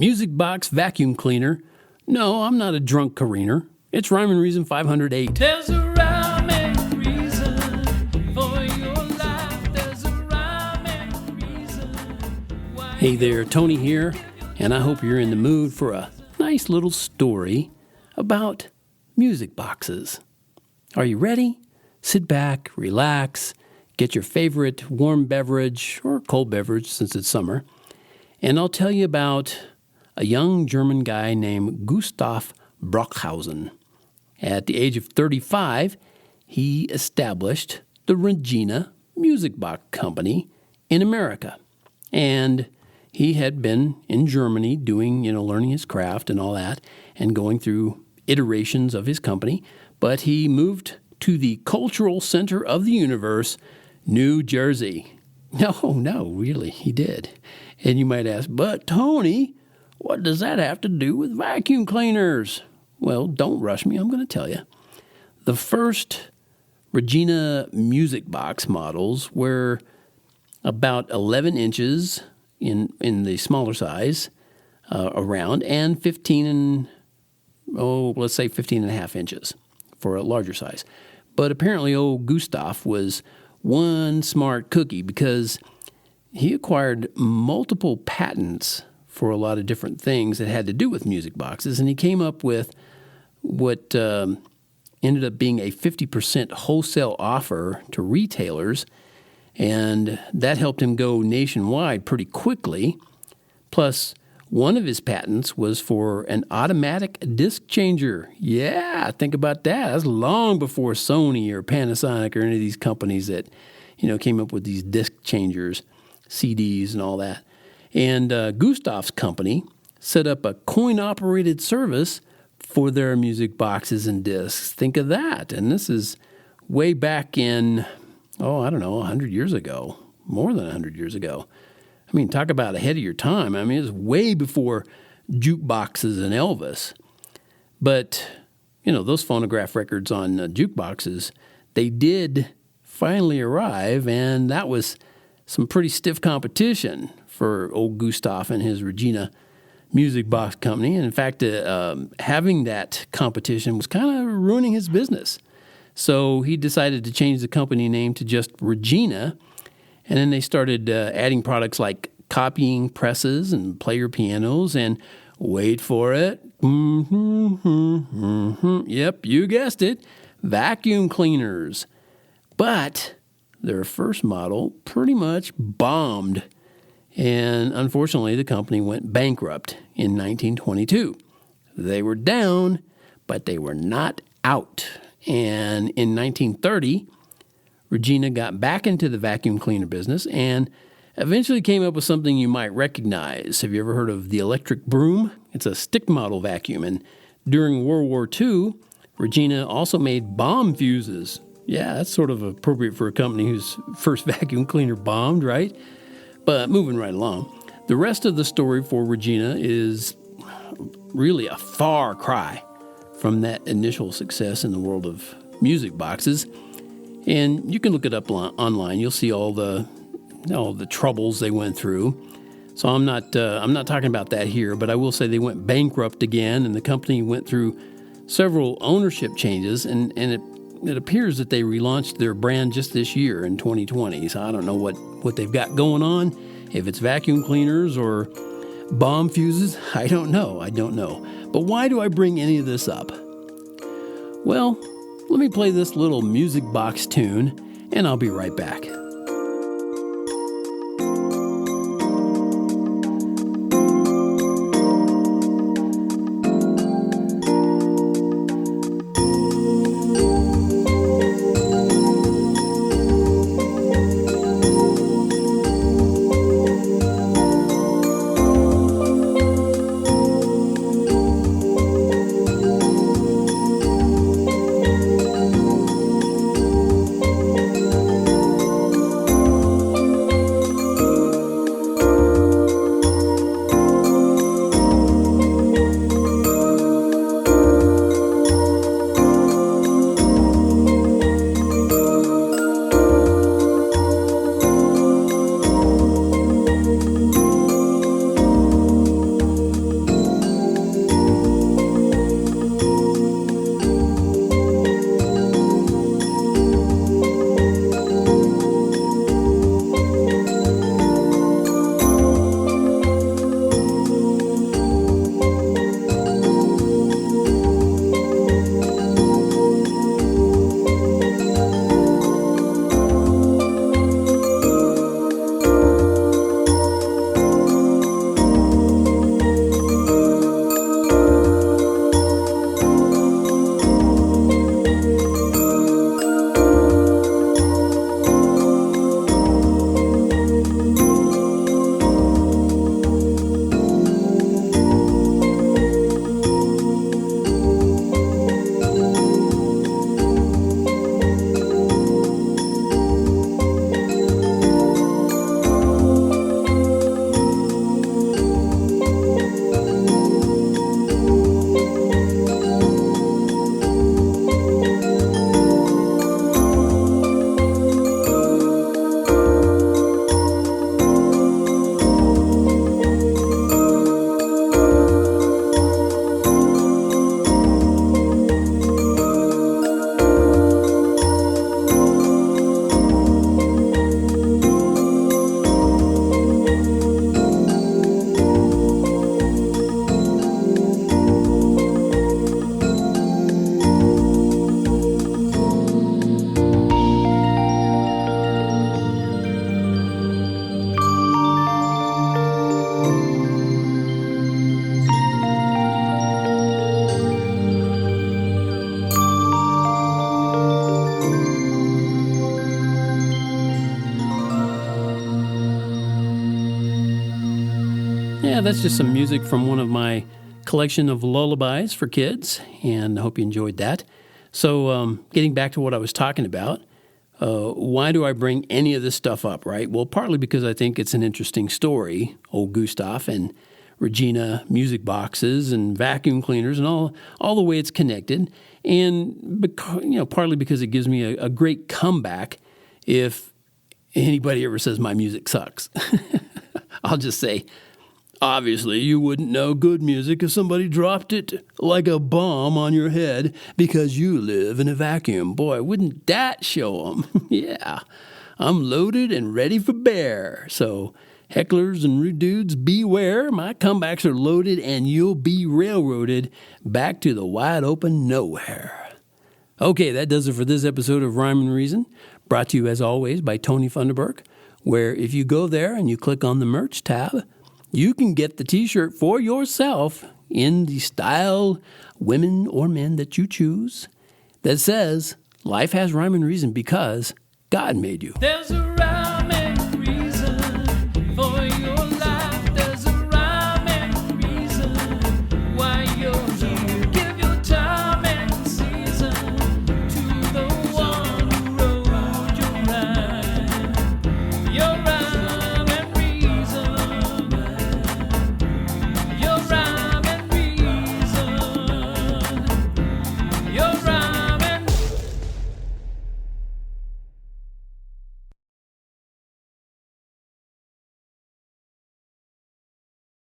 Music box vacuum cleaner. No, I'm not a drunk careener. It's Rhyme and Reason 508. There's a rhyme and reason for your life. There's a rhyme and reason. Hey there, Tony here, and I hope you're in the mood for a nice little story about music boxes. Are you ready? Sit back, relax, get your favorite warm beverage or cold beverage since it's summer, and I'll tell you about a young German guy named Gustav Brockhausen. At the age of 35, he established the Regina Music Box Company in America. And he had been in Germany doing, learning his craft and all that, and going through iterations of his company. But he moved to the cultural center of the universe, New Jersey. No, really, he did. And you might ask, but Tony, what does that have to do with vacuum cleaners? Well, don't rush me. I'm going to tell you. The first Regina music box models were about 11 inches in the smaller size around, and 15 and a half inches for a larger size. But apparently old Gustav was one smart cookie because he acquired multiple patents for a lot of different things that had to do with music boxes, and he came up with what ended up being a 50% wholesale offer to retailers, and that helped him go nationwide pretty quickly. Plus, one of his patents was for an automatic disc changer. Yeah, think about that. That's long before Sony or Panasonic or any of these companies that, came up with these disc changers, CDs and all that. And Gustav's company set up a coin-operated service for their music boxes and discs. Think of that. And this is way back in, 100 years ago, more than 100 years ago. I mean, talk about ahead of your time. I mean, it was way before jukeboxes and Elvis. But, those phonograph records on jukeboxes, they did finally arrive, and that was some pretty stiff competition for old Gustav and his Regina Music Box Company. And in fact, having that competition was kind of ruining his business. So he decided to change the company name to just Regina. And then they started adding products like copying presses and player pianos and, wait for it, yep, you guessed it, vacuum cleaners. But their first model pretty much bombed. And unfortunately, the company went bankrupt in 1922. They were down, but they were not out. And in 1930, Regina got back into the vacuum cleaner business and eventually came up with something you might recognize. Have you ever heard of the electric broom? It's a stick model vacuum. And during World War II, Regina also made bomb fuses. Yeah, that's sort of appropriate for a company whose first vacuum cleaner bombed, right? But moving right along, the rest of the story for Regina is really a far cry from that initial success in the world of music boxes. And you can look it up online. You'll see all the troubles they went through. So I'm not talking about that here, but I will say they went bankrupt again, and the company went through several ownership changes, and it appears that they relaunched their brand just this year in 2020. So I don't know what they've got going on. If it's vacuum cleaners or bomb fuses, I don't know. But why do I bring any of this up? Well, let me play this little music box tune, and I'll be right back. that's just some music from one of my collection of lullabies for kids, and I hope you enjoyed that. So getting back to what I was talking about, why do I bring any of this stuff up, right? Well, partly because I think it's an interesting story, old Gustav and Regina music boxes and vacuum cleaners and all the way it's connected, and partly because it gives me a great comeback if anybody ever says my music sucks. I'll just say, obviously, you wouldn't know good music if somebody dropped it like a bomb on your head because you live in a vacuum. Boy, wouldn't that show them? Yeah, I'm loaded and ready for bear. So hecklers and rude dudes, beware. My comebacks are loaded and you'll be railroaded back to the wide open nowhere. Okay, that does it for this episode of Rhyme and Reason, brought to you as always by Tony Funderburk, where if you go there and you click on the merch tab, you can get the t-shirt for yourself in the style, women or men that you choose, that says, life has rhyme and reason because God made you. There's a rhyme